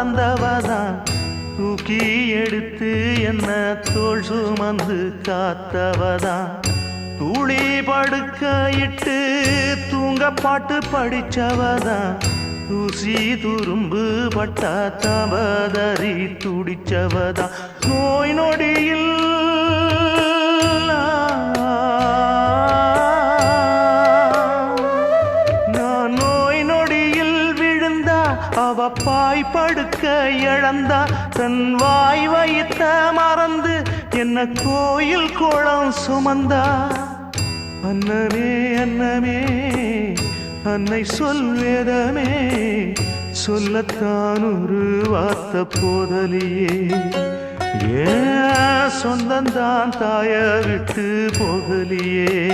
மறந்தவதான் தூக்கி எடுத்து என்ன தோள் சுமந்து காத்தவதான் தூளி படுக்கையிட்டு தூங்க பாட்டு படிச்சவதான் தூசி துரும்பு பட்டா தவதறி துடிச்சவதான் நோய் நொடியில் நான் நோய் நொடியில் விழுந்தா அவ பாய் படுக்க இழந்தா தன் வாய் வைத்த மறந்து என்ன கோயில் கோலம் சுமந்தா அன்னமே அன்னமே அன்னை சொல் வேதமே சொல்லத்தான் ஒரு வார்த்தை போதலியே ஏன் சொந்தந்தான் தாய விட்டு போகலியே.